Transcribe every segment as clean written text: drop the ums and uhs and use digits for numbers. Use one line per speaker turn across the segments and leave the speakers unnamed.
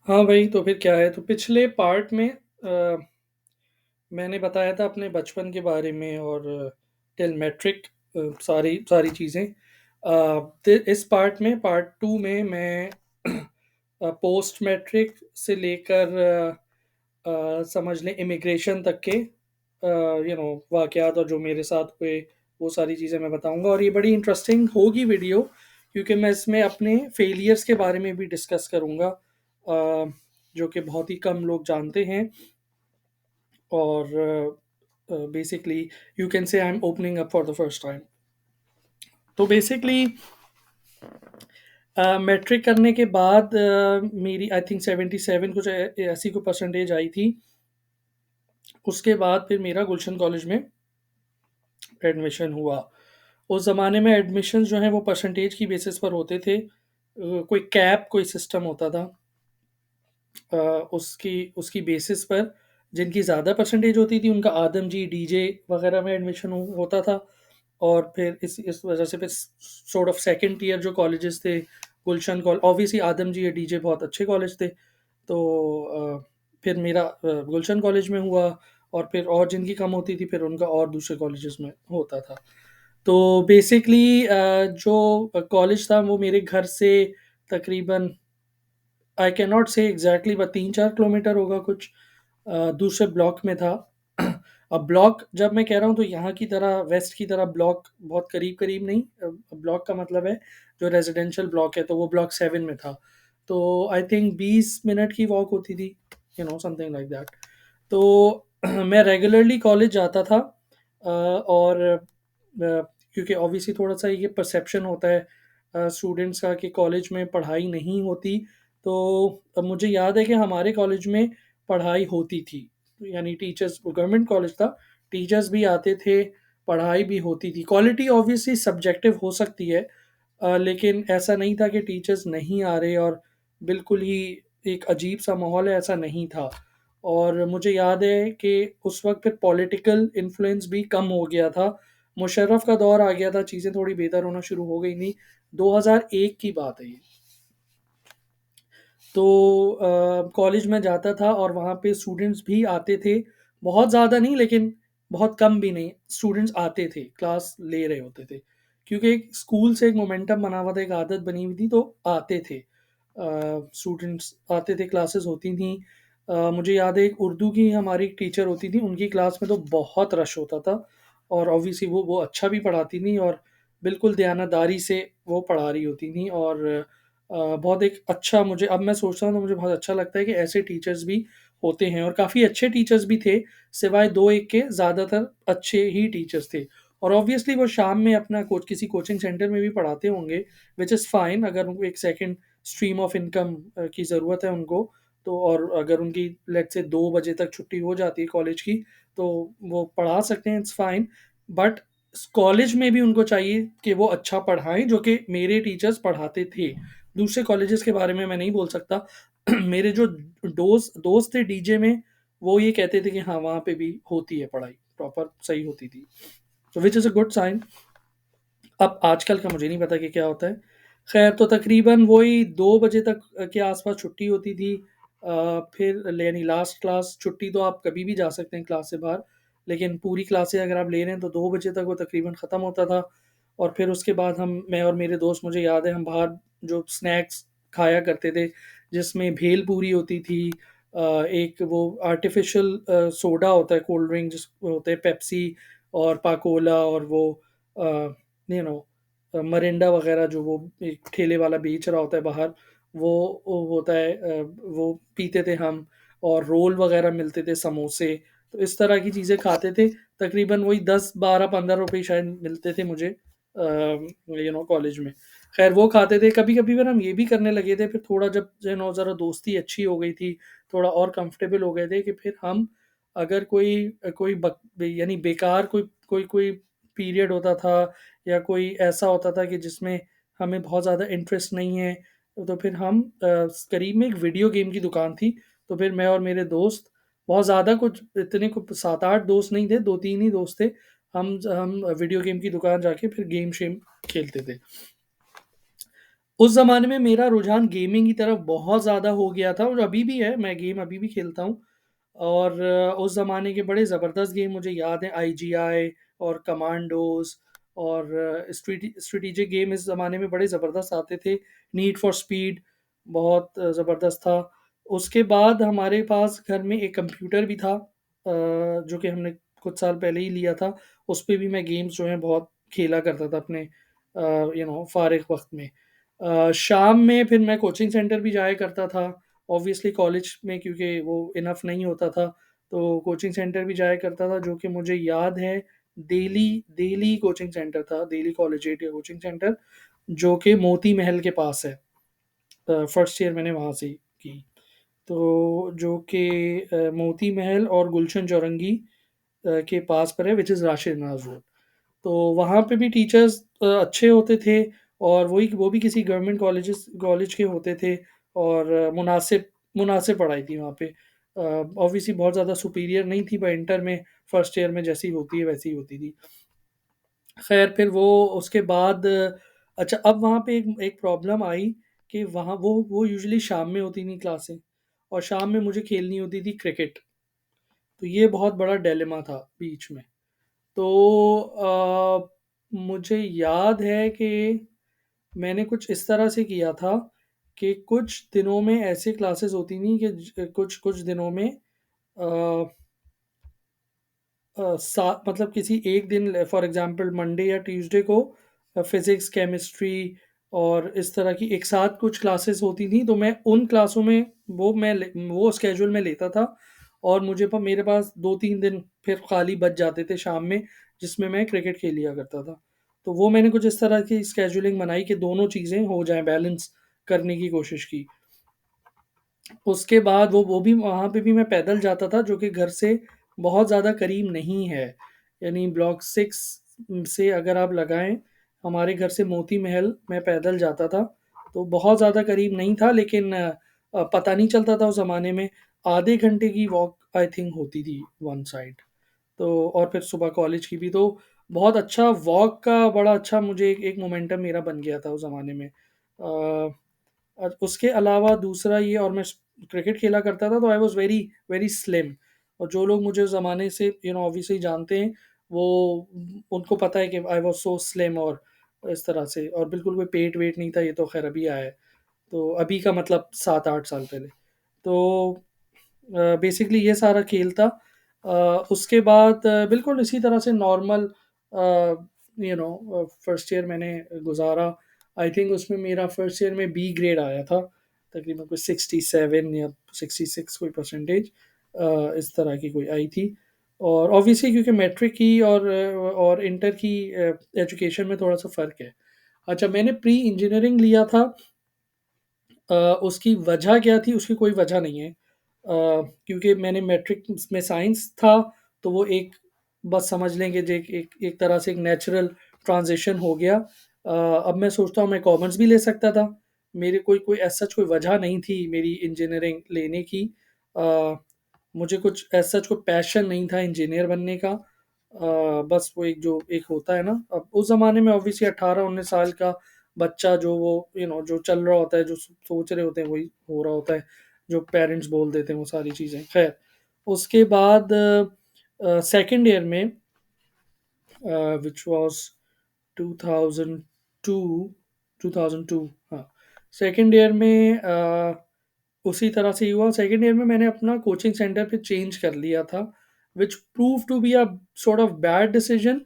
हाँ भाई, तो फिर क्या है, तो पिछले पार्ट में मैंने बताया था अपने बचपन के बारे में और टिल मैट्रिक सारी सारी चीज़ें। इस पार्ट में, पार्ट टू में मैं पोस्ट मैट्रिक से लेकर समझ लें इमिग्रेशन तक के वाक़यात और जो मेरे साथ हुए, वो सारी चीज़ें मैं बताऊँगा और ये बड़ी इंटरेस्टिंग होगी वीडियो, क्योंकि मैं इसमें अपने फेलियर्स के बारे में भी डिस्कस करूँगा, जो कि बहुत ही कम लोग जानते हैं। और basically you can say I am opening up for the first time. तो बेसिकली मैट्रिक करने के बाद मेरी आई थिंक 77 कुछ ऐसी कोई परसेंटेज आई थी। उसके बाद फिर मेरा गुलशन कॉलेज में एडमिशन हुआ। उस ज़माने में एडमिशन जो हैं वो परसेंटेज की बेसिस पर होते थे। कोई कैप कोई सिस्टम होता था। अ, उसकी उसकी बेसिस पर जिनकी ज़्यादा परसेंटेज होती थी उनका आदमजी, डीजे वगैरह में एडमिशन होता था। और फिर इस वजह से फिर सॉर्ट ऑफ सेकंड टियर जो कॉलेजेस थे, गुलशन कॉल ऑब्वियसली आदमजी या डीजे बहुत अच्छे कॉलेज थे। तो फिर मेरा गुलशन कॉलेज में हुआ। और फिर और जिनकी कम होती थी फिर उनका और दूसरे कॉलेजेस में होता था। तो बेसिकली जो कॉलेज था वो मेरे घर से तकरीबन आई कैन नॉट से एग्ज़ैक्टली बट 3-4 किलोमीटर होगा कुछ, दूसरे ब्लॉक में था। अब ब्लॉक जब मैं कह रहा हूँ तो यहाँ की तरह वेस्ट की तरह ब्लॉक बहुत करीब-करीब नहीं, ब्लॉक का मतलब है जो रेज़िडेंशियल ब्लॉक है तो वो ब्लॉक 7 में था। तो आई थिंक 20 मिनट की वॉक होती थी, समथिंग लाइक दैट। तो मैं रेगुलरली कॉलेज जाता था। और क्योंकि ऑब्वियसली थोड़ा-सा ये परसेप्शन होता है स्टूडेंट्स का कि कॉलेज में पढ़ाई नहीं होती। तो मुझे याद है कि हमारे कॉलेज में पढ़ाई होती थी। यानी टीचर्स, गवर्नमेंट कॉलेज था, टीचर्स भी आते थे, पढ़ाई भी होती थी। क्वालिटी ऑब्वियसली सब्जेक्टिव हो सकती है, लेकिन ऐसा नहीं था कि टीचर्स नहीं आ रहे और बिल्कुल ही एक अजीब-सा माहौल है, ऐसा नहीं था। और मुझे याद है कि उस वक़्त फिर पॉलिटिकल इन्फ्लुएंस भी कम हो गया था। मुशर्रफ का दौर आ गया था, चीज़ें थोड़ी बेहतर होना शुरू हो गई थी। 2001 की बात है ये। तो कॉलेज में जाता था और वहाँ पे स्टूडेंट्स भी आते थे। बहुत ज़्यादा नहीं लेकिन बहुत कम भी नहीं, स्टूडेंट्स आते थे, क्लास ले रहे होते थे। क्योंकि एक स्कूल से एक मोमेंटम बना हुआ था, एक आदत बनी हुई थी तो आते थे। स्टूडेंट्स आते थे, क्लासेस होती थीं। मुझे याद है एक उर्दू की हमारी टीचर होती थी, उनकी क्लास में तो बहुत रश होता था। और ऑब्वियसली वो अच्छा भी पढ़ाती थीं और बिल्कुल दयानतदारी से वो पढ़ा रही होती थीं। और बहुत एक अच्छा, मुझे अब मैं सोचता हूँ तो मुझे बहुत अच्छा लगता है कि ऐसे टीचर्स भी होते हैं और काफ़ी अच्छे टीचर्स भी थे, सिवाय 2-1 के ज़्यादातर अच्छे ही टीचर्स थे। और ऑब्वियसली वो शाम में अपना किसी कोचिंग सेंटर में भी पढ़ाते होंगे, व्हिच इज़ फाइन अगर उनको एक सेकंड स्ट्रीम ऑफ इनकम की ज़रूरत है उनको। तो और अगर उनकी लेट्स से 2 बजे तक छुट्टी हो जाती है कॉलेज की, तो वो पढ़ा सकते हैं, इट्स फाइन। बट कॉलेज में भी उनको चाहिए कि वो अच्छा पढ़ाएँ, जो कि मेरे टीचर्स पढ़ाते थे। दूसरे कॉलेजेस के बारे में मैं नहीं बोल सकता। मेरे जो दोस्त थे डीजे में, वो ये कहते थे कि हाँ, वहाँ पे भी होती है पढ़ाई, प्रॉपर सही होती थी। तो which is a good sign. अब आजकल का मुझे नहीं पता कि क्या होता है। ख़ैर, तो तकरीबन वही 2 बजे तक के आस-पास छुट्टी होती थी। फिर यानी लास्ट क्लास छुट्टी तो आप कभी भी जा सकते हैं क्लास से बाहर, लेकिन पूरी क्लासें अगर आप ले रहे हैं तो 2 बजे तक वो तकरीबन ख़त्म होता था। और फिर उसके बाद मैं और मेरे दोस्त, मुझे याद है हम बाहर जो स्नैक्स खाया करते थे, जिसमें भेल पूरी होती थी। एक वो आर्टिफ़िशियल सोडा होता है, कोल्ड ड्रिंक जिस होते हैं पेप्सी और पाकोला, और वो अ यू नो मरिंडा वगैरह जो वो एक ठेले वाला बेच रहा होता है बाहर, वो होता है, वो पीते थे हम। और रोल वगैरह मिलते थे, समोसे। तो इस तरह की चीज़ें खाते थे। तकरीबन वही 10, 12, 15 रुपए शायद मिलते थे मुझे कॉलेज में। ख़ैर वो खाते थे, कभी-कभी फिर हम ये भी करने लगे थे, फिर थोड़ा जब ज़रा दोस्ती अच्छी हो गई थी, थोड़ा और कंफ़र्टेबल हो गए थे कि फिर हम अगर कोई यानी बेकार कोई पीरियड होता था या कोई ऐसा होता था कि जिसमें हमें बहुत ज़्यादा इंटरेस्ट नहीं है, तो फिर हम करीब में एक वीडियो गेम की दुकान थी, तो फिर मैं और मेरे दोस्त, बहुत ज़्यादा कुछ इतने को 7-8 दोस्त नहीं थे, 2-3 ही दोस्त थे। हम वीडियो गेम की दुकान जाके फिर गेम शेम खेलते थे। उस ज़माने में मेरा रुझान गेमिंग की तरफ बहुत ज़्यादा हो गया था और अभी भी है, मैं गेम अभी भी खेलता हूँ। और उस ज़माने के बड़े ज़बरदस्त गेम मुझे याद हैं, आईजीआई और कमांडोज़ और स्ट्रैटेजिक गेम इस ज़माने में बड़े ज़बरदस्त आते थे। नीड फॉर स्पीड बहुत ज़बरदस्त था। उसके बाद हमारे पास घर में एक कंप्यूटर भी था, जो कि हमने कुछ साल पहले ही लिया था। उस पे भी मैं गेम्स जो हैं बहुत खेला करता था अपने फ़ारिग वक़्त में। शाम में फिर मैं कोचिंग सेंटर भी जाया करता था। ऑब्वियसली कॉलेज में क्योंकि वो इनफ नहीं होता था, तो कोचिंग सेंटर भी जाया करता था, जो कि मुझे याद है दिल्ली दिल्ली कोचिंग सेंटर था, दिल्ली कॉलेजिएट या कोचिंग सेंटर, जो कि मोती महल के पास है। फर्स्ट ईयर मैंने वहाँ से की। तो जो कि मोती महल और गुलशन चौरंगी के पास पर है, which is Rashid Nawaz road. तो वहाँ पे भी टीचर्स अच्छे होते थे और वो भी किसी गवर्नमेंट कॉलेज के होते थे और मुनासिब पढ़ाई थी वहाँ पे। ऑब्वियसली बहुत ज़्यादा सुपीरियर नहीं थी, पर इंटर में फर्स्ट ईयर में जैसी होती है वैसी ही होती थी। ख़ैर फिर वो उसके बाद अच्छा, अब वहाँ पे एक एक प्रॉब्लम आई कि वहाँ वो यूजुअली शाम में होती थी क्लासें और शाम में मुझे खेलनी होती थी क्रिकेट। तो ये बहुत बड़ा डिलेमा था बीच में। तो मुझे याद है कि मैंने कुछ इस तरह से किया था कि कुछ दिनों में ऐसे क्लासेस होती थी कि कुछ कुछ दिनों में अ, मतलब किसी एक दिन फॉर एग्जांपल मंडे या ट्यूसडे को फिजिक्स, केमिस्ट्री और इस तरह की एक साथ कुछ क्लासेस होती थी, तो मैं उन क्लासों में वो स्केड्यूल में लेता था और मेरे पास 2-3 दिन फिर खाली बच जाते थे शाम में, जिसमें मैं क्रिकेट खेल लिया करता था। तो वो मैंने कुछ इस तरह की स्केड्यूलिंग बनाई कि दोनों चीज़ें हो जाएँ, बैलेंस करने की कोशिश की। उसके बाद वो भी वहाँ पे भी मैं पैदल जाता था, जो कि घर से बहुत ज़्यादा करीब नहीं है। यानी ब्लॉक 6 से अगर आप लगाएँ, हमारे घर से मोती महल मैं पैदल जाता था, तो बहुत ज़्यादा करीब नहीं था, लेकिन पता नहीं चलता था उस ज़माने में। आधे घंटे की वॉक आई थिंक होती थी वन साइड। तो और फिर सुबह कॉलेज की भी, तो बहुत अच्छा वॉक का बड़ा अच्छा मुझे एक एक मोमेंटम मेरा बन गया था उस ज़माने में। उसके अलावा दूसरा ये, और मैं क्रिकेट खेला करता था, तो I was very very slim. और जो लोग मुझे उस ज़माने से ऑब्वियसली जानते हैं, वो उनको पता है कि आई वाज़ सो स्लिम और इस तरह से, और बिल्कुल कोई पेट-वेट नहीं था, ये तो ख़ैर अभी आया है। तो अभी का मतलब 7-8 साल पहले। तो बेसिकली ये सारा खेल था। उसके बाद बिल्कुल इसी तरह से नॉर्मल फर्स्ट ईयर मैंने गुज़ारा। आई थिंक उसमें मेरा फर्स्ट ईयर में बी ग्रेड आया था, तकरीबन कोई 67 या 66 कोई परसेंटेज इस तरह की कोई आई थी। और ऑब्वियसली क्योंकि मैट्रिक की और इंटर की एजुकेशन में थोड़ा-सा फ़र्क है। अच्छा, मैंने प्री इंजीनियरिंग लिया था। उसकी वजह क्या थी? उसकी कोई वजह नहीं है। क्योंकि मैंने मैट्रिक में साइंस था, तो वो एक, बस समझ लें कि जे एक एक एक तरह से एक नेचुरल ट्रांज़िशन हो गया। अब मैं सोचता हूँ मैं कॉमर्स भी ले सकता था। मेरे कोई कोई एज़ सच कोई वजह नहीं थी मेरी इंजीनियरिंग लेने की। अ, मुझे कुछ एज़ सच कोई पैशन नहीं था इंजीनियर बनने का। बस वो एक जो एक होता है ना, अब उस ज़माने में ऑब्वियसली 18-19 साल का बच्चा, जो वो जो चल रहा होता है, जो सोच रहे होते हैं, वही हो रहा होता है, जो पेरेंट्स बोल देते हैं वो सारी चीज़ें। ख़ैर, उसके बाद सेकंड ईयर में व्हिच वाज़ 2002 2002, हाँ, सेकंड ईयर में उसी तरह से ही हुआ। सेकंड ईयर में मैंने अपना कोचिंग सेंटर फिर चेंज कर लिया था, which proved to be a sort of bad decision.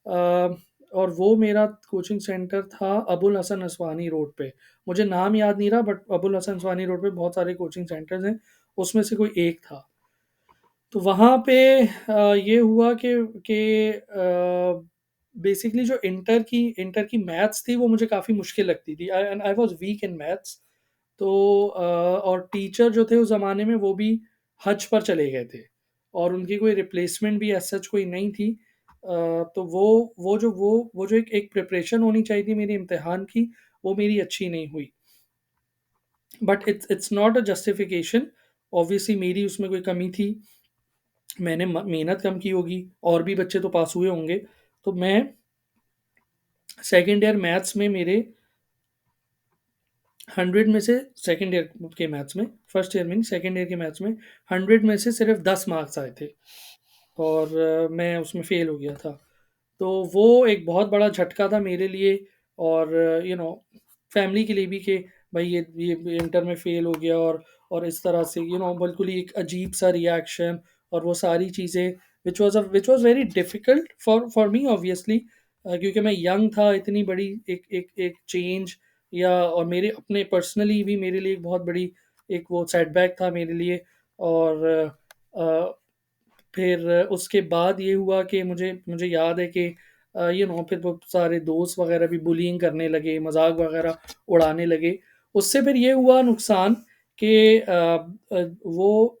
Uh, और वो मेरा कोचिंग सेंटर था अबुल हसन असवानी रोड पे। मुझे नाम याद नहीं रहा, बट अबुल हसन असवानी रोड पे बहुत सारे कोचिंग सेंटर्स हैं, उसमें से कोई एक था। तो वहाँ पे ये हुआ कि बेसिकली जो इंटर की मैथ्स थी, वो मुझे काफ़ी मुश्किल लगती थी, and I was weak in maths. तो और टीचर जो थे उस ज़माने में, वो भी हज पर चले गए थे और उनकी कोई रिप्लेसमेंट भी एज़ सच कोई नहीं थी। तो वो जो एक एक प्रिपरेशन होनी चाहिए थी मेरी इम्तिहान की, वो मेरी अच्छी नहीं हुई। But it's not a justification. Obviously मेरी उसमें कोई कमी थी, मैंने मेहनत कम की होगी, और भी बच्चे तो पास हुए होंगे। तो मैं सेकंड ईयर मैथ्स में मेरे 100 में से सेकंड ईयर के मैथ्स में, फर्स्ट ईयर में नहीं, सेकंड ईयर के मैथ्स में 100 में से सिर्फ़ 10 मार्क्स आए थे और मैं उसमें फ़ेल हो गया था। तो वो एक बहुत बड़ा झटका था मेरे लिए और फैमिली के लिए भी कि भाई ये इंटर में फ़ेल हो गया और इस तरह से बिल्कुल ही एक अजीब-सा रिएक्शन और वो सारी चीज़ें which was very difficult for me obviously, क्योंकि मैं यंग था, इतनी बड़ी एक चेंज या और मेरे अपने पर्सनली भी मेरे लिए एक बहुत बड़ी एक वो सेटबैक था मेरे लिए और अ, फिर उसके बाद ये हुआ कि मुझे मुझे याद है कि फिर वो सारे दोस्त वगैरह भी बुलिंग करने लगे, मज़ाक वगैरह उड़ाने लगे। उससे फिर ये हुआ नुकसान कि वो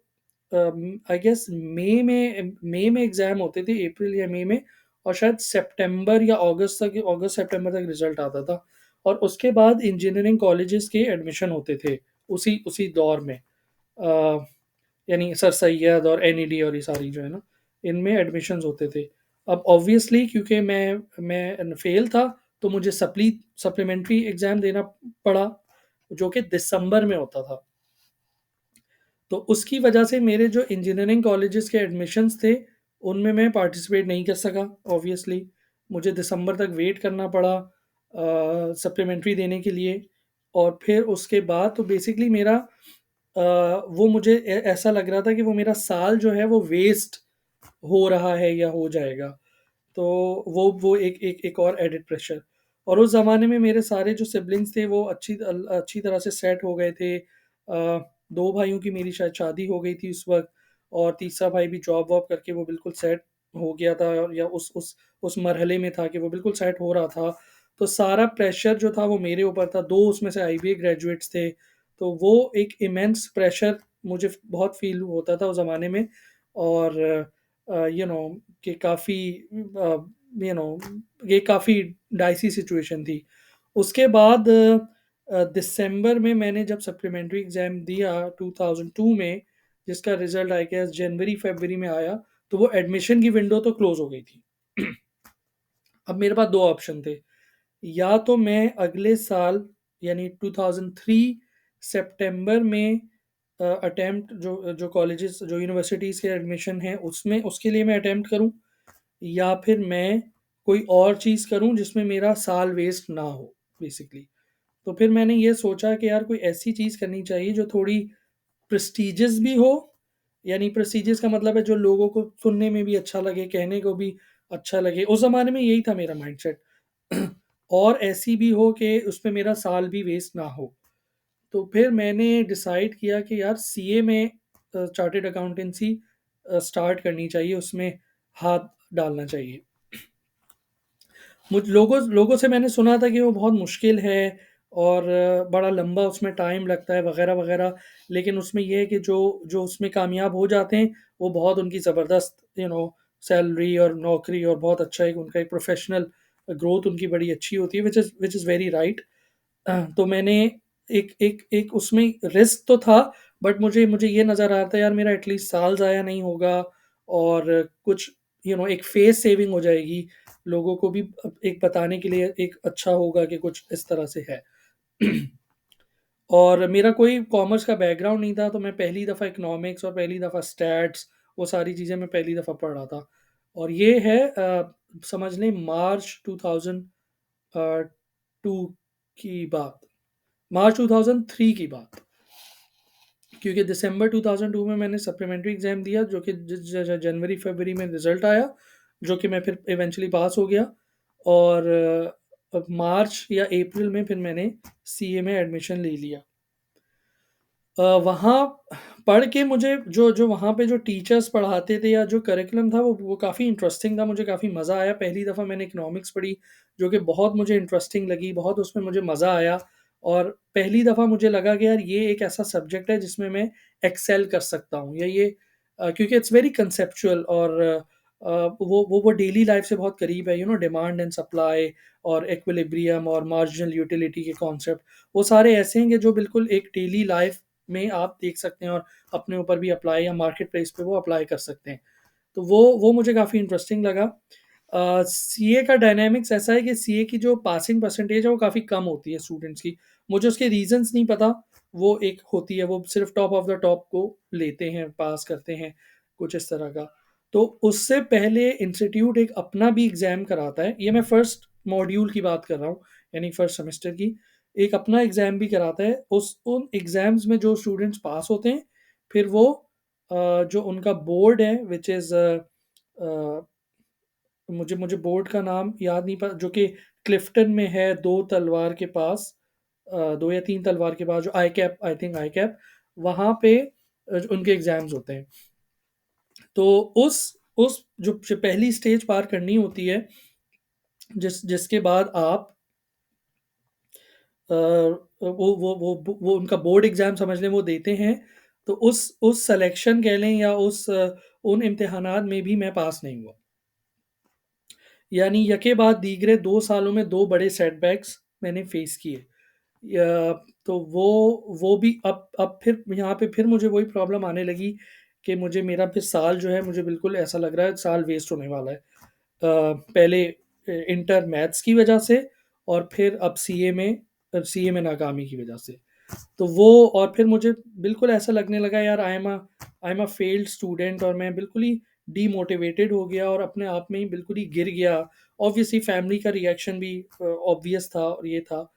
आई गेस मई में एग्ज़ाम होते थे, अप्रैल या मई में और शायद सितंबर या अगस्त सितंबर तक रिज़ल्ट आता था और उसके बाद इंजीनियरिंग कॉलेजेस के एडमिशन होते थे, उसी उसी दौर में। अ यानी सर सैयद और एनईडी और ये सारी जो है ना, इनमें एडमिशन्स होते थे। अब ऑब्वियसली क्योंकि मैं फेल था, तो मुझे सप्लीमेंट्री एग्ज़ाम देना पड़ा, जो कि दिसंबर में होता था। तो उसकी वजह से मेरे जो इंजीनियरिंग कॉलेजेस के एडमिशन्स थे, उनमें मैं पार्टिसिपेट नहीं कर सका ऑब्वियसली। मुझे दिसंबर तक वेट करना पड़ा सप्लीमेंट्री देने के लिए और फिर उसके बाद तो बेसिकली मेरा वो मुझे ऐसा लग रहा था कि वो मेरा साल जो है वो वेस्ट हो रहा है या हो जाएगा। तो वो एक और एडेड प्रेशर और उस ज़माने में मेरे सारे जो सिबलिंग्स थे वो अच्छी तरह से सेट हो गए थे। 2 भाइयों की मेरी शायद शादी हो गई थी उस वक़्त और तीसरा भाई भी जॉब-वॉब करके वो बिल्कुल सेट हो गया था और या उस मरहले में था कि वो बिल्कुल सेट हो रहा था। तो सारा प्रेशर जो था वो मेरे ऊपर था, 2 उसमें से आईबीए ग्रेजुएट्स थे, तो वो एक इमेंस प्रेशर मुझे बहुत फ़ील होता था उस ज़माने में और यू नो कि काफ़ी यू नो ये काफ़ी डाइसी सिचुएशन थी। उसके बाद दिसंबर में मैंने जब सप्लीमेंट्री एग्ज़ाम दिया 2002 में, जिसका रिज़ल्ट आई गेस जनवरी-फ़रवरी में आया, तो वो एडमिशन की विंडो तो क्लोज़ हो गई थी। अब मेरे पास 2 ऑप्शन थे, या तो मैं अगले साल यानी 2003 सितंबर में अटेम्प्ट जो जो कॉलेजेस जो यूनिवर्सिटीज़ के एडमिशन हैं उसमें उसके लिए मैं अटेम्प्ट करूँ या फिर मैं कोई और चीज़ करूँ जिसमें मेरा साल वेस्ट ना हो बेसिकली। तो फिर मैंने ये सोचा कि यार कोई ऐसी चीज़ करनी चाहिए जो थोड़ी प्रेस्टीजियस भी हो, यानी प्रेस्टीजियस का मतलब है जो लोगों को सुनने में भी अच्छा लगे, कहने को भी अच्छा लगे। उस ज़माने में यही था मेरा माइंडसेट और ऐसी भी हो कि उसमें मेरा साल भी वेस्ट ना हो। तो फिर मैंने डिसाइड किया कि यार सीए में चार्टर्ड अकाउंटेंसी स्टार्ट करनी चाहिए, उसमें हाथ डालना चाहिए। मुझ लोगों से मैंने सुना था कि वो बहुत मुश्किल है और बड़ा लंबा उसमें टाइम लगता है वगैरह-वगैरह। लेकिन उसमें ये है कि जो जो उसमें कामयाब हो जाते हैं, वो बहुत उनकी ज़बरदस्त सैलरी और नौकरी और बहुत अच्छा एक उनका एक प्रोफ़ेशनल ग्रोथ उनकी बड़ी अच्छी होती है, व्हिच इज़ वेरी राइट। तो मैंने एक एक एक उसमें रिस्क तो था, बट मुझे मुझे ये नज़र आ रहा था यार मेरा एटलीस्ट साल ज़ाया नहीं होगा और कुछ एक फेस सेविंग हो जाएगी। लोगों को भी एक बताने के लिए एक अच्छा होगा कि कुछ इस तरह से है। और मेरा कोई कॉमर्स का बैकग्राउंड नहीं था, तो मैं पहली दफ़ा इकोनॉमिक्स और पहली दफ़ा स्टैट्स वो सारी चीज़ें मैं पहली दफ़ा पढ़ रहा था। और ये है समझ लें मार्च 2 की बात, मार्च 2003 की बात। क्योंकि दिसंबर 2002 में मैंने सप्लीमेंट्री एग्ज़ाम दिया जो कि ज ज जनवरी-फरवरी में रिज़ल्ट आया, जो कि मैं फिर इवेंचुअली पास हो गया और मार्च या अप्रैल में फिर मैंने सीए में एडमिशन ले लिया। वहाँ पढ़ के मुझे जो जो वहाँ पे जो टीचर्स पढ़ाते थे या जो करिकुलम था वो काफ़ी इंटरेस्टिंग था, मुझे काफ़ी मज़ा आया। पहली दफ़ा मैंने इकोनॉमिक्स पढ़ी, जो कि बहुत मुझे इंटरेस्टिंग लगी, बहुत उसमें मुझे मज़ा आया और पहली दफ़ा मुझे लगा कि यार ये एक ऐसा सब्जेक्ट है जिसमें मैं एक्सेल कर सकता हूँ या ये क्योंकि इट्स वेरी कंसेप्चुअल और वो डेली लाइफ़ से बहुत करीब है, डिमांड एंड सप्लाई और इक्विलिब्रियम और मार्जिनल यूटिलिटी के कॉन्सेप्ट, वो सारे ऐसे हैं कि जो बिल्कुल एक डेली लाइफ़ में आप देख सकते हैं और अपने ऊपर भी अप्लाई या मार्केट प्लेस पे वो अप्लाई कर सकते हैं। तो वो मुझे काफ़ी इंटरेस्टिंग लगा। सीए का डायनामिक्स ऐसा है कि सीए की जो पासिंग परसेंटेज है वो काफ़ी कम होती है स्टूडेंट्स की। मुझे उसके रीज़न्स नहीं पता, वो एक होती है, वो सिर्फ़ टॉप ऑफ द टॉप को लेते हैं, पास करते हैं, कुछ इस तरह का। तो उससे पहले इंस्टीट्यूट एक अपना भी एग्ज़ाम कराता है, ये मैं फर्स्ट मॉड्यूल की बात कर रहा हूँ, यानी फर्स्ट सेमेस्टर की। एक अपना एग्ज़ाम भी कराता है, उस उन एग्ज़ाम्स में जो स्टूडेंट्स पास होते हैं, फिर वो जो उनका बोर्ड है व्हिच इज़ अ, मुझे मुझे बोर्ड का नाम याद नहीं जो कि क्लिफ्टन में है, 2 तलवार के पास, 2 या 3 तलवार के पास, जो आईकैप, आई थिंक आईकैप, वहाँ पे उनके एग्ज़ाम्स होते हैं। तो उस जो पहली स्टेज पार करनी होती है, जिसके बाद आप वो उनका बोर्ड एग्ज़ाम समझ लें, वो देते हैं, तो उस सिलेक्शन कह लें या उन इम्तिहानात में भी मैं पास नहीं हुआ। यानी यके बाद दीगरे 2 सालों में 2 बड़े सेटबैक्स मैंने फेस किए। या तो वो भी अब फिर यहाँ पे फिर मुझे वही प्रॉब्लम आने लगी कि मुझे मेरा फिर साल जो है, मुझे बिल्कुल ऐसा लग रहा है साल वेस्ट होने वाला है। पहले इंटर मैथ्स की वजह से, और फिर अब सीए में नाकामी की वजह से। तो वो, और फिर मुझे बिल्कुल ऐसा लगने लगा, यार I am a failed student, और मैं बिल्कुल ही डीमोटिवेटेड हो गया और अपने आप में ही बिल्कुल ही गिर गया। ऑब्वियसली फैमिली का रिएक्शन भी ऑब्वियस था, और ये था।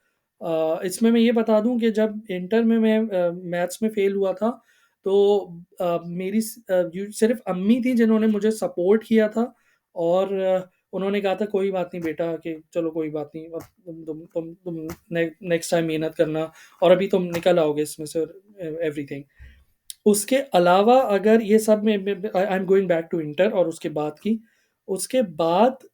इसमें मैं ये बता दूं कि जब इंटर में मैं मैथ्स में फेल हुआ था, तो सिर्फ अम्मी थी जिन्होंने मुझे सपोर्ट किया था, और उन्होंने कहा था कोई बात नहीं बेटा, कि चलो कोई बात नहीं, अब तुम नेक्स्ट टाइम मेहनत करना, और अभी तुम निकल आओगे इसमें से, एवरीथिंग। उसके अलावा अगर ये सब में I am going back to inter, और उसके बाद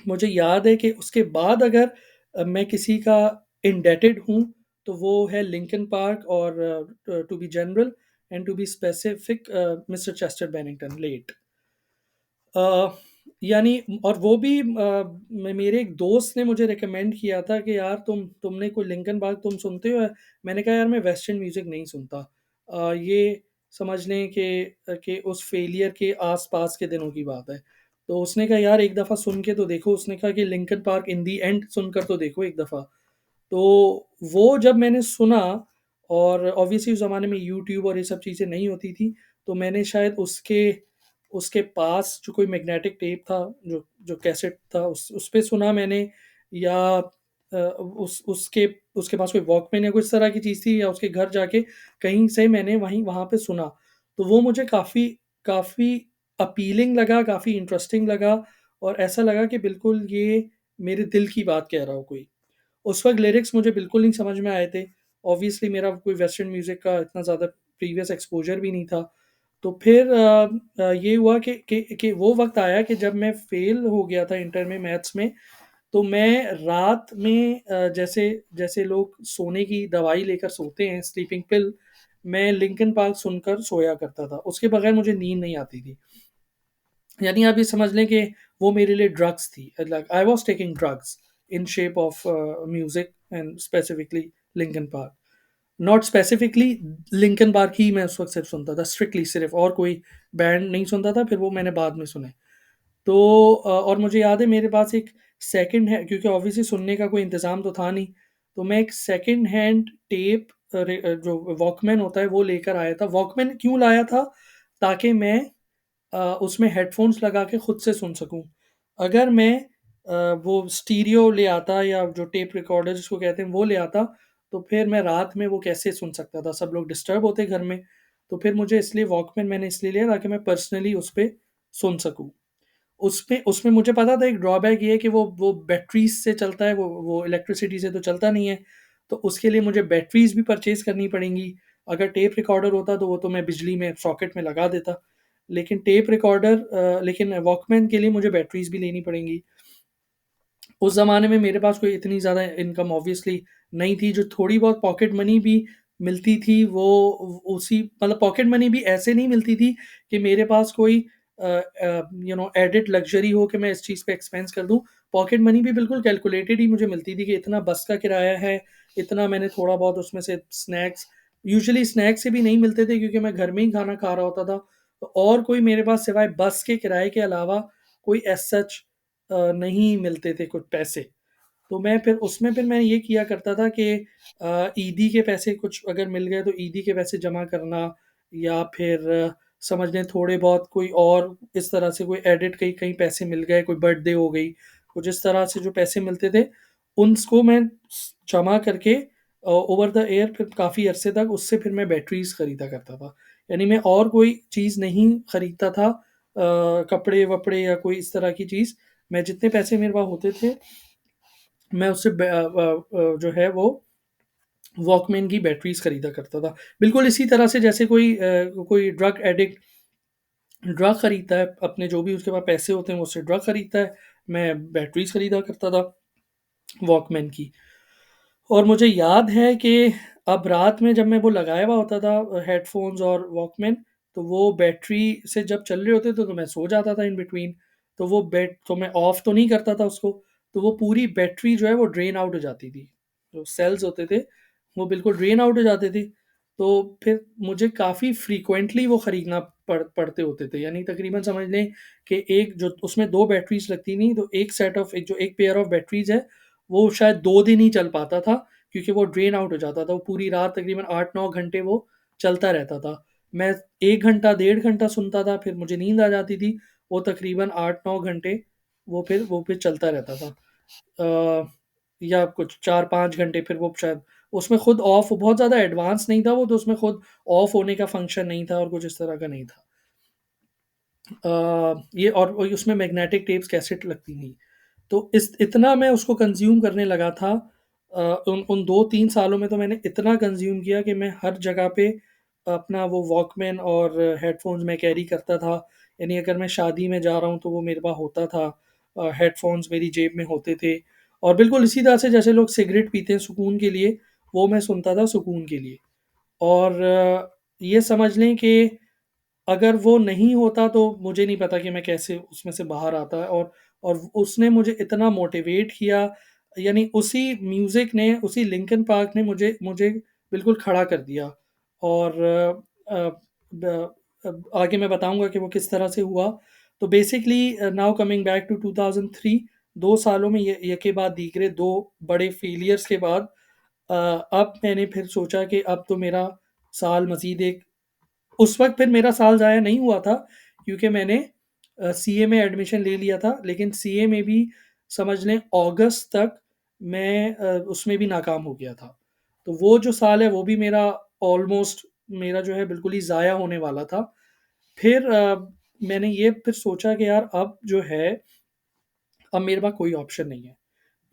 मुझे याद है कि उसके बाद अगर मैं किसी का इंडेटेड हूँ, तो वो है लिंकन पार्क, और to be general and to be specific, mister Chester Bennington late. Uh, यानी, और वो भी मेरे एक दोस्त ने मुझे रिकमेंड किया था कि यार तुमने कोई लिंकन पार्क तुम सुनते हो? मैंने कहा यार मैं वेस्टर्न म्यूज़िक नहीं सुनता। ये समझ लें कि उस फेलियर के आस-पास के दिनों की बात है। तो उसने कहा यार एक दफ़ा सुन के तो देखो, उसने कहा कि Lincoln park in the end सुनकर तो देखो एक दफ़ा। तो वो जब मैंने सुना, और ऑब्वियसली उस ज़माने में यूट्यूब और ये सब चीज़ें नहीं होती थी, तो मैंने शायद उसके उसके पास जो कोई मैग्नेटिक टेप था, जो जो कैसेट था, उस पे सुना मैंने, या उसके उसके पास कोई वॉकमैन या कुछ तरह की चीज़ थी, या उसके घर जाके कहीं से मैंने वहाँ पे सुना। तो वो मुझे काफ़ी काफ़ी अपीलिंग लगा, काफ़ी इंटरेस्टिंग लगा, और ऐसा लगा कि बिल्कुल ये मेरे दिल की बात कह रहा हो कोई। उस वक़्त लिरिक्स मुझे बिल्कुल नहीं समझ में आए थे। ऑब्वियसली मेरा कोई वेस्टर्न म्यूज़िक का इतना ज़्यादा प्रीवियस एक्सपोज़र भी नहीं था। तो फिर ये हुआ कि वो वक़्त आया कि जब मैं फ़ेल हो गया था इंटर में मैथ्स में, तो मैं रात में जैसे जैसे लोग सोने की दवाई लेकर सोते हैं, स्लीपिंग पिल, मैं लिंकिन पार्क सुनकर सोया करता था। उसके बगैर मुझे नींद नहीं आती थी। यानी आप ये समझ लें कि वो मेरे लिए ड्रग्स थी। Like I was taking drugs in shape of music, and specifically Linkin Park. Not specifically Linkin Park ही मैं उस वक़्त सिर्फ़ सुनता था, स्ट्रिक्टली सिर्फ़, और कोई बैंड नहीं सुनता था, फिर वो मैंने बाद में सुने। तो और मुझे याद है मेरे पास एक सेकंड है, क्योंकि ऑब्वियसली सुनने का कोई इंतज़ाम तो था नहीं, तो मैं एक सेकंड हैंड टेप, जो वॉकमैन होता है वो लेकर आया था। वॉकमैन क्यों लाया था? ताकि मैं उसमें हेडफ़ोन्स लगा के खुद से सुन सकूँ। अगर मैं वो स्टीरियो ले आता, या जो टेप रिकॉर्डर जिसको कहते हैं वो ले आता, तो फिर मैं रात में वो कैसे सुन सकता था? सब लोग डिस्टर्ब होते घर में। तो फिर मुझे इसलिए वॉकमैन मैंने इसलिए लिया ताकि मैं पर्सनली उस पे सुन सकूँ। उसमें उसमें मुझे पता था एक ड्रॉबैक ये है कि वो बैटरीज़ से चलता है, वो इलेक्ट्रिसिटी से तो चलता नहीं है। तो उसके लिए मुझे बैटरीज़ भी परचेज़ करनी पड़ेंगी। अगर टेप रिकॉर्डर होता तो वो तो मैं बिजली में सॉकेट में लगा देता। लेकिन वॉकमैन के लिए मुझे बैटरीज़ भी लेनी पड़ेंगी। उस ज़माने में मेरे पास कोई इतनी ज़्यादा इनकम ऑब्वियसली नहीं थी, जो थोड़ी बहुत पॉकेट मनी भी मिलती थी, वो उसी मतलब पॉकेट मनी भी ऐसे नहीं मिलती थी कि मेरे पास कोई एडेड लग्ज़री हो कि मैं इस चीज़ पे एक्सपेंस कर दूँ। पॉकेट मनी भी बिल्कुल कैलकुलेटेड ही मुझे मिलती थी कि इतना बस का किराया है, इतना मैंने थोड़ा बहुत उसमें से स्नैक्स, यूजुअली स्नैक्स से भी नहीं मिलते थे क्योंकि मैं घर में ही खाना खा रहा होता था। तो और कोई मेरे पास सिवाय बस के किराए के अलावा कोई एज़ सच नहीं मिलते थे कुछ पैसे। तो मैं फिर उसमें फिर मैं ये किया करता था कि ईदी के पैसे कुछ अगर मिल गए तो ईदी के पैसे जमा करना, या फिर समझ लें थोड़े बहुत कोई और इस तरह से कोई एडिट कहीं कहीं पैसे मिल गए, कोई बर्थडे हो गई, कुछ इस तरह से जो पैसे मिलते थे, उनको मैं जमा करके ओवर द एयर फिर काफ़ी अरसे तक उससे फिर मैं बैटरीज़ खरीदा करता था। यानी मैं और कोई चीज़ नहीं खरीदता था, कपड़े-वपड़े या कोई इस तरह की चीज़। मैं जितने पैसे मेरे पास होते थे, मैं उससे जो है वो वॉकमैन की बैटरीज़ खरीदा करता था। बिल्कुल इसी तरह से जैसे कोई ड्रग एडिक्ट ड्रग खरीदता है, अपने जो भी उसके पास पैसे होते हैं वो उससे ड्रग खरीदता है, मैं बैटरीज़ खरीदा करता था वॉकमैन की। और मुझे याद है कि अब रात में जब मैं वो लगाया हुआ होता था हेडफ़ोन्स और वॉकमैन, तो वो बैटरी से जब चल रहे होते थे तो मैं सो जाता था इन बिटवीन। तो मैं ऑफ तो नहीं करता था उसको, तो वो पूरी बैटरी जो है वो ड्रेन आउट हो जाती थी। जो सेल्स होते थे, वो बिल्कुल ड्रेन आउट हो जाते थे। तो फिर मुझे काफ़ी फ्रीक्वेंटली वो खरीदना पड़ते होते थे। यानी तकरीबन समझ लें कि एक जो उसमें 2 बैटरीज़ लगती थी, तो एक पेयर ऑफ बैटरीज़ है, वो शायद 2 दिन ही चल पाता था, क्योंकि वो ड्रेन आउट हो जाता था। वो पूरी रात तकरीबन 8-9 घंटे वो चलता रहता था। मैं 1 घंटा, डेढ़ घंटा सुनता था, फिर मुझे नींद आ जाती थी। वो तकरीबन 8-9 घंटे वो फिर चलता रहता था। अ, या कुछ 4-5 घंटे फिर वो शायद उसमें खुद ऑफ बहुत ज़्यादा एडवांस नहीं था वो, तो उसमें खुद ऑफ होने का फ़ंक्शन नहीं था और कुछ इस तरह का नहीं था। ये और उसमें मैग्नेटिक टेप्स कैसेट लगती थी। तो इस इतना मैं उसको कंज़्यूम करने लगा था। उन उन 2-3 सालों में तो मैंने इतना कंज़्यूम किया कि मैं हर जगह पे अपना वो वॉकमैन और हेडफ़ोन्स मैं कैरी करता था। यानी अगर मैं शादी में जा रहा हूँ तो वो मेरे पास होता था। हेडफ़ोन्स मेरी जेब में होते थे, और बिल्कुल इसी तरह से जैसे लोग सिगरेट पीते हैं सुकून के लिए, वो मैं सुनता था सुकून के लिए। और ये समझ लें कि अगर वो नहीं होता तो मुझे नहीं पता कि मैं कैसे उसमें से बाहर आता। और उसने मुझे इतना मोटिवेट किया, यानी उसी म्यूज़िक ने, उसी लिंकन पार्क ने मुझे मुझे बिल्कुल खड़ा कर दिया। और ब आगे मैं बताऊँगा कि वो किस तरह से हुआ। तो basically now coming back to 2003, 2 सालों में ये के बाद दीगरे 2 बड़े फेलियर्स के बाद अ, अब मैंने फिर सोचा कि अब तो मेरा साल मज़ीद एक उस वक़्त फिर मेरा साल ज़ाया नहीं हुआ था, क्योंकि मैंने सीए में एडमिशन ले लिया था, लेकिन सीए में भी समझ लें अगस्त तक मैं उसमें भी नाकाम हो गया था। तो वो जो साल है वो भी मेरा ऑलमोस्ट मेरा जो है बिल्कुल ही ज़ाया होने वाला था। फिर मैंने ये फिर सोचा कि यार अब जो है, अब मेरे पास कोई ऑप्शन नहीं है।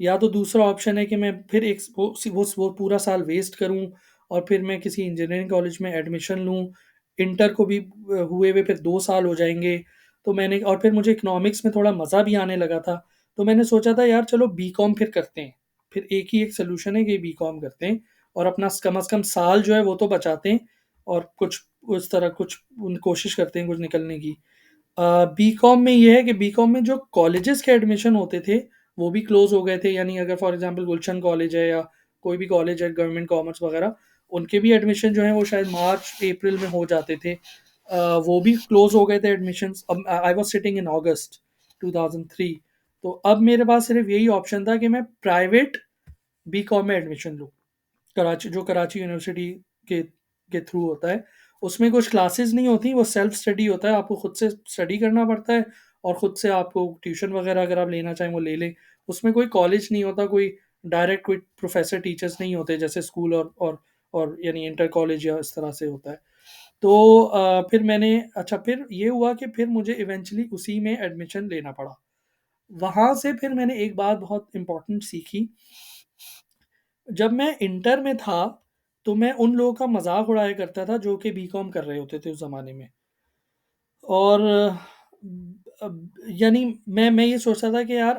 या तो दूसरा ऑप्शन है कि मैं फिर एक वो पूरा साल वेस्ट करूँ और फिर मैं किसी इंजीनियरिंग कॉलेज में एडमिशन लूँ। इंटर को भी हुए हुए फिर 2 साल हो जाएँगे। तो मैंने और फिर मुझे इकोनॉमिक्स में थोड़ा मज़ा भी आने लगा था। तो मैंने सोचा था यार चलो बीकॉम फिर करते हैं। फिर एक ही एक सॉल्यूशन है कि बीकॉम करते हैं और अपना कम से कम साल जो है वो तो बचाते हैं, और कुछ उस तरह कुछ कोशिश करते हैं कुछ निकलने की। बीकॉम में ये है कि बीकॉम में जो कॉलेजेस के एडमिशन होते थे, वो भी क्लोज़ हो गए थे। यानी अगर फॉर एग्ज़ाम्पल गुलशन कॉलेज है या कोई भी कॉलेज है गवर्नमेंट कॉमर्स वगैरह, उनके भी एडमिशन जो हैं वो शायद मार्च, अप्रैल में हो जाते थे। वो भी क्लोज़ हो गए थे एडमिशन्स। अब I was sitting in August 2003। तो अब मेरे पास सिर्फ़ यही ऑप्शन था कि मैं प्राइवेट बीकॉम में एडमिशन लूँ। जो कराची यूनिवर्सिटी के के थ्रू होता है। उसमें कुछ क्लासेस नहीं होती, वो सेल्फ स्टडी होता है, आपको खुद से स्टडी करना पड़ता है और खुद से आपको ट्यूशन वगैरह अगर आप लेना चाहें वो ले लें। उसमें कोई कॉलेज नहीं होता, कोई डायरेक्ट कोई प्रोफ़ेसर टीचर्स नहीं होते जैसे स्कूल और यानी इंटर कॉलेज या इस तरह से होता है। तो फिर मैंने अच्छा फिर ये हुआ कि फिर मुझे इवेंचुअली उसी में एडमिशन लेना पड़ा। वहाँ से फिर मैंने एक बात बहुत इम्पोर्टेंट सीखी। जब मैं इंटर में था, तो मैं उन लोगों का मज़ाक उड़ाया करता था जो कि बीकॉम कर रहे होते थे उस ज़माने में। और यानी मैं ये सोचता था कि यार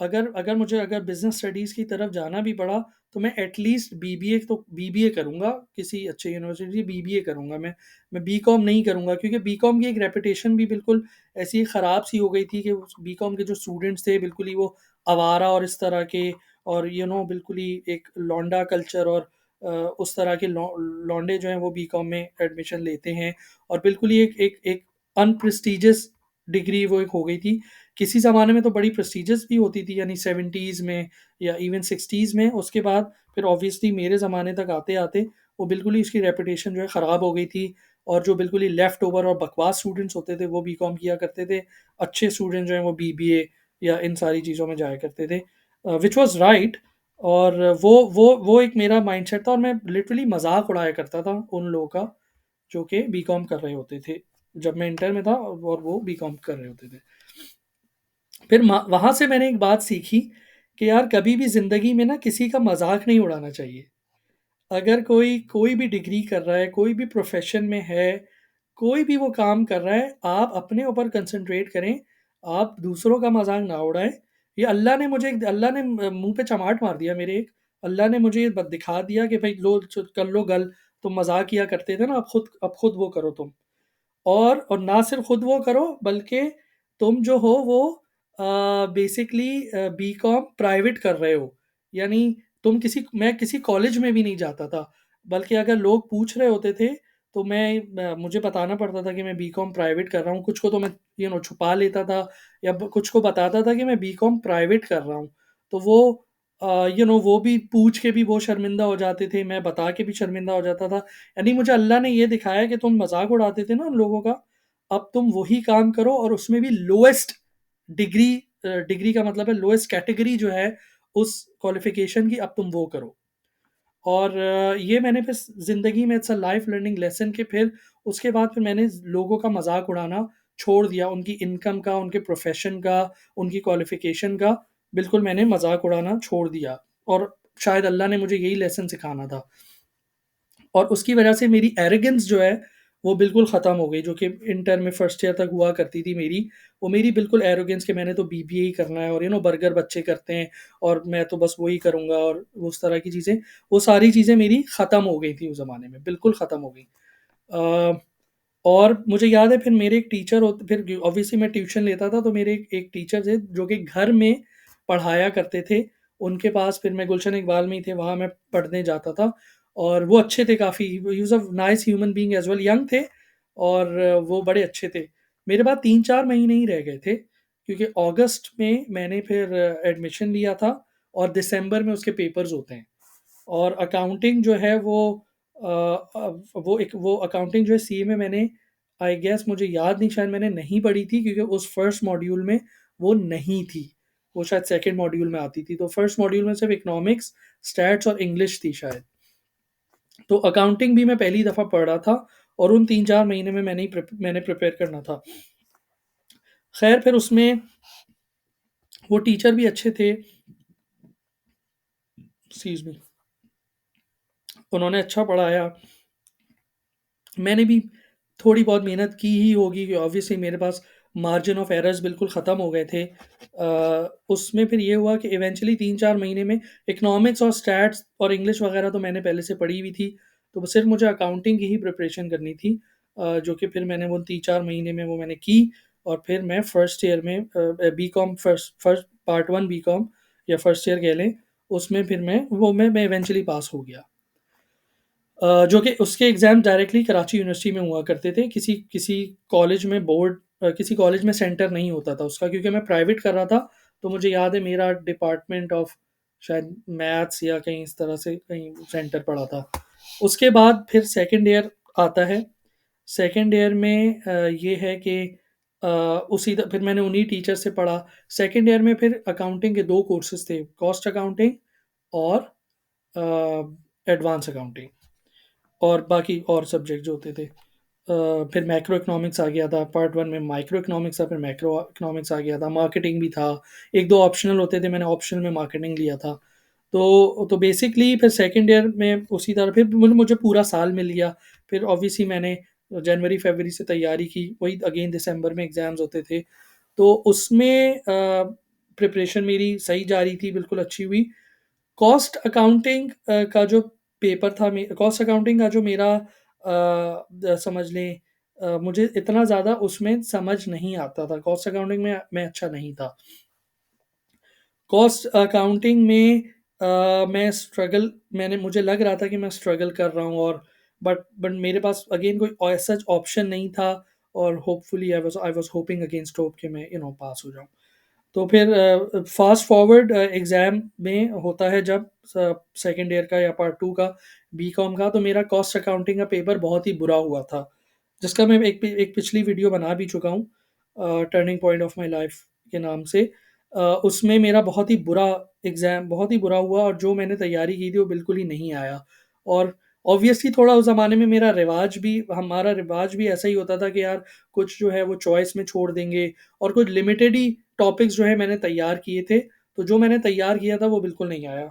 अगर अगर मुझे अगर बिज़नेस स्टडीज़ की तरफ जाना भी पड़ा, तो मैं एटलीस्ट बीबीए करूँगा, किसी अच्छे यूनिवर्सिटी बीबीए करूँगा मैं। मैं बीकॉम नहीं करूँगा, क्योंकि बीकॉम की एक रेपुटेशन भी बिल्कुल ऐसी ख़राब-सी हो गई थी कि उस बीकॉम के जो स्टूडेंट्स थे बिल्कुल ही वो आवारा और इस तरह के, और बिल्कुल ही एक लौंडा कल्चर और उस तरह के लौंडे जो हैं वो बीकॉम में एडमिशन लेते हैं, और बिल्कुल ही एक एक एक अनप्रेस्टिजियस डिग्री वो एक हो गई थी। किसी ज़माने में तो बड़ी प्रेस्टीजियस भी होती थी, यानी 70s में या इवन 60s में। उसके बाद फिर ऑब्वियसली मेरे ज़माने तक आते-आते वो बिल्कुल ही इसकी रेपुटेशन जो है ख़राब हो गई थी, और जो बिल्कुल ही लेफ्ट ओवर और बकवास स्टूडेंट्स होते थे वो बीकॉम किया करते थे। अच्छे स्टूडेंट जो हैं वो बीबीए या इन सारी चीज़ों में जाया करते थे, व्हिच वाज़ राइट। और वो एक मेरा माइंडसेट था, और मैं लिटरली मज़ाक उड़ाया करता था उन लोगों का जो कि बीकॉम कर रहे होते थे, जब मैं इंटर में था और वो बीकॉम कर रहे होते थे। फिर वहाँ से मैंने एक बात सीखी कि यार कभी भी ज़िंदगी में ना किसी का मज़ाक नहीं उड़ाना चाहिए। अगर कोई कोई भी डिग्री कर रहा है, कोई भी प्रोफ़ेशन में है, कोई भी वो काम कर रहा है, आप अपने ऊपर कंसंट्रेट करें, आप दूसरों का मज़ाक ना उड़ाएँ। ये अल्लाह ने मुँह पे चमाट मार दिया मेरे एक। अल्लाह ने मुझे ये दिखा दिया कि भई लो कर लो गल, तुम मज़ाक किया करते थे ना, अब खुद वो करो तुम। और ना सिर्फ़ खुद वो करो, बल्कि तुम जो हो वो बेसिकली बीकॉम प्राइवेट कर रहे हो। यानी मैं किसी कॉलेज में भी नहीं जाता था, बल्कि अगर लोग पूछ रहे होते थे, तो मुझे बताना पड़ता था कि मैं बीकॉम प्राइवेट कर रहा हूँ। कुछ को तो मैं छुपा लेता था, या कुछ को बताता था कि मैं बीकॉम प्राइवेट कर रहा हूँ। तो वो भी पूछ के भी वो शर्मिंदा हो जाते थे, मैं बता के भी शर्मिंदा हो जाता था। यानी मुझे अल्लाह ने ये दिखाया कि तुम मज़ाक उड़ाते थे ना उन लोगों का, अब तुम वही काम करो, और उसमें भी लोएस्ट डिग्री डिग्री का मतलब है लोएस्ट कैटेगरी जो है उस क्वालिफ़िकेशन की, अब तुम वो करो। और ये मैंने फिर ज़िंदगी में it's a life learning lesson कि फिर उसके बाद फिर मैंने लोगों का मज़ाक उड़ाना छोड़ दिया, उनकी इनकम का, उनके प्रोफ़ेशन का, उनकी क्वालिफ़िकेशन का, बिल्कुल मैंने मज़ाक उड़ाना छोड़ दिया। और शायद अल्लाह ने मुझे यही लेसन सिखाना था। और उसकी वजह से मेरी एरोगेंस जो है, वो बिल्कुल ख़त्म हो गई, जो कि इंटर में फर्स्ट ईयर तक हुआ करती थी मेरी। वो मेरी बिल्कुल एरोगेंस कि मैंने तो बीबीए ही करना है, और बर्गर बच्चे करते हैं और मैं तो बस वही करूँगा, और उस तरह की चीज़ें, वो सारी चीज़ें मेरी ख़त्म हो गई थी उस ज़माने में, बिल्कुल ख़त्म हो गई। अ, और मुझे याद है फिर मेरे एक टीचर होते, फिर ऑब्वियसली मैं ट्यूशन लेता था, तो मेरे एक एक टीचर थे जो कि घर में पढ़ाया करते थे। उनके पास फिर मैं गुलशन इकबाल में ही थे, वहाँ मैं पढ़ने जाता था, और वो अच्छे थे काफ़ी, he was a nice human being as well, young थे, और वो बड़े अच्छे थे। मेरे पास 3-4 महीने ही रह गए थे, क्योंकि अगस्त में मैंने फिर एडमिशन लिया था, और दिसंबर में उसके पेपर्स होते हैं। और अकाउंटिंग जो है वो अकाउंटिंग जो है सीए में मैंने, आई गेस मुझे याद नहीं, शायद मैंने नहीं पढ़ी थी, क्योंकि उस फर्स्ट मॉड्यूल में वो नहीं थी। वो शायद सेकंड मॉड्यूल में आती थी। तो फर्स्ट मॉड्यूल में सिर्फ़ इकोनॉमिक्स, स्टैट्स और इंग्लिश थी शायद। तो अकाउंटिंग भी मैं पहली दफ़ा पढ़ रहा था, और उन 3-4 महीने में मैंने प्रिपेयर करना था। ख़ैर फिर उसमें वो टीचर भी अच्छे थे, एक्सक्यूज़ मी, उन्होंने अच्छा पढ़ाया। मैंने भी थोड़ी बहुत मेहनत की ही होगी, कि ऑब्वियसली मेरे पास मार्जिन ऑफ एरर्स बिल्कुल ख़त्म हो गए थे। उसमें फिर ये हुआ कि इवेंचुअली 3-4 महीने में इकोनॉमिक्स और स्टैट्स और इंग्लिश वग़ैरह तो मैंने पहले से पढ़ी हुई थी, तो सिर्फ़ मुझे अकाउंटिंग की ही प्रिपरेशन करनी थी, जो कि फिर मैंने वो 3-4 महीने में वो मैंने की, और फिर मैं फर्स्ट ईयर में BCom first first part 1 BCom, या फर्स्ट ईयर कह लें, उसमें फिर मैं इवेंचुअली पास हो गया। जो कि उसके एग्ज़ाम डायरेक्टली कराची यूनिवर्सिटी में हुआ करते थे। किसी किसी कॉलेज में किसी कॉलेज में सेंटर नहीं होता था उसका, क्योंकि मैं प्राइवेट कर रहा था, तो मुझे याद है मेरा डिपार्टमेंट ऑफ शायद मैथ्स या कहीं इस तरह से कहीं सेंटर पड़ा था। उसके बाद फिर सेकंड ईयर आता है। सेकंड ईयर में ये है कि अ, फिर मैंने उन्हीं टीचर से पढ़ा। सेकंड ईयर में फिर अकाउंटिंग के 2 कोर्सेज़ थे, कॉस्ट अकाउंटिंग और एडवांस अकाउंटिंग, और बाकी और सब्जेक्ट जो होते थे। फिर मैक्रो इकोनॉमिक्स आ गया था, पार्ट 1 में माइक्रो इकोनॉमिक्स था, फिर मैक्रो इकोनॉमिक्स आ गया था, मार्केटिंग भी था। 1-2 ऑप्शनल होते थे, मैंने ऑप्शनल में मार्केटिंग लिया था। तो बेसिकली फिर सेकंड ईयर में उसी तरह फिर मुझे पूरा साल मिल गया। फिर ऑब्वियसली मैंने जनवरी-फरवरी से तैयारी की, वही अगेन दिसंबर में एग्ज़ाम्स होते थे। तो उसमें प्रिपरेशन मेरी सही जा रही थी, बिल्कुल अच्छी हुई। कॉस्ट अकाउंटिंग का जो पेपर था, कॉस्ट अकाउंटिंग का जो मेरा समझ लें, मुझे इतना ज़्यादा उसमें समझ नहीं आता था। कॉस्ट अकाउंटिंग में मैं अच्छा नहीं था। कॉस्ट अकाउंटिंग में मुझे लग रहा था कि मैं स्ट्रगल कर रहा हूँ, और बट मेरे पास अगेन कोई सच ऑप्शन नहीं था, और hopefully I was hopping against hope कि मैं पास हो जाऊँ। तो फिर फ़ास्ट फॉरवर्ड एग्ज़ाम में होता है जब सेकंड ईयर का या पार्ट 2 का बीकॉम का, तो मेरा कॉस्ट अकाउंटिंग का पेपर बहुत ही बुरा हुआ था, जिसका मैं एक पिछली वीडियो बना भी चुका हूँ, turning point of my life के नाम से। उसमें मेरा बहुत ही बुरा एग्ज़ाम बहुत ही बुरा हुआ और जो मैंने तैयारी की थी वो बिल्कुल ही नहीं आया। और ऑब्वियसली थोड़ा उस ज़माने में हमारा रिवाज भी ऐसा ही होता था कि यार कुछ जो है वो चॉइस में छोड़ देंगे और कुछ लिमिटेड ही टॉपिक्स जो है मैंने तैयार किए थे, तो जो मैंने तैयार किया था वो बिल्कुल नहीं आया।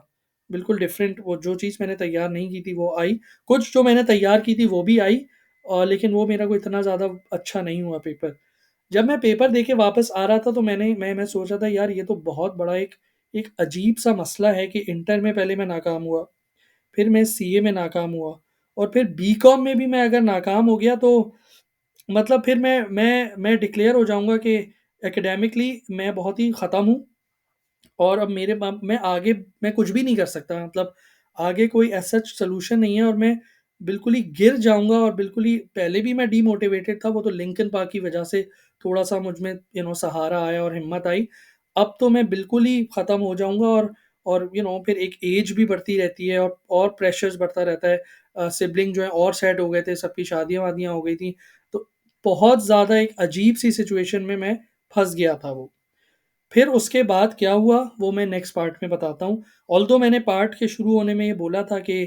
बिल्कुल डिफरेंट, वो जो चीज़ मैंने तैयार नहीं की थी वो आई, कुछ जो मैंने तैयार की थी वो भी आई, लेकिन वो मेरा कोई इतना ज़्यादा अच्छा नहीं हुआ पेपर। जब मैं पेपर दे के वापस आ रहा था तो मैं सोच रहा था यार ये तो बहुत बड़ा एक एक अजीब-सा मसला है कि इंटर में पहले मैं नाकाम हुआ, फिर मैं सीए में नाकाम हुआ और फिर बीकॉम में भी मैं अगर नाकाम हो गया तो मतलब फिर मैं डिक्लेयर हो जाऊँगा कि एकेडमिकली मैं बहुत ही ख़त्म हूँ और अब मेरे पा मैं आगे मैं कुछ भी नहीं कर सकता, मतलब आगे कोई एज़ सच सॉल्यूशन नहीं है और मैं बिल्कुल ही गिर जाऊँगा और बिल्कुल ही पहले भी मैं डीमोटिवेटेड था, वो तो लिंकन पार्क की वज़ह से थोड़ा-सा मुझ में सहारा आया और हिम्मत आई। अब तो मैं बिल्कुल ही ख़त्म हो जाऊँगा और फिर एक ऐज भी बढ़ती रहती है और प्रेशर्स बढ़ता रहता है। सिबलिंग जो है और सेट हो गए थे, सबकी शादियाँ-वादियाँ हो गई थी, तो बहुत ज़्यादा एक अजीब-सी सिचुएशन में मैं फँस गया था वो। फिर उसके बाद क्या हुआ, वो मैं नेक्स्ट पार्ट में बताता हूँ। ऑल्दो मैंने पार्ट के शुरू होने में ये बोला था कि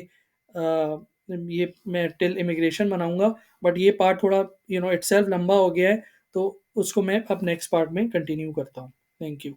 ये मैं टिल इमिग्रेशन बनाऊँगा, बट ये पार्ट थोड़ा इटसेल्फ लंबा हो गया है, तो उसको मैं अब नेक्स्ट पार्ट में कंटिन्यू करता हूँ। Thank you.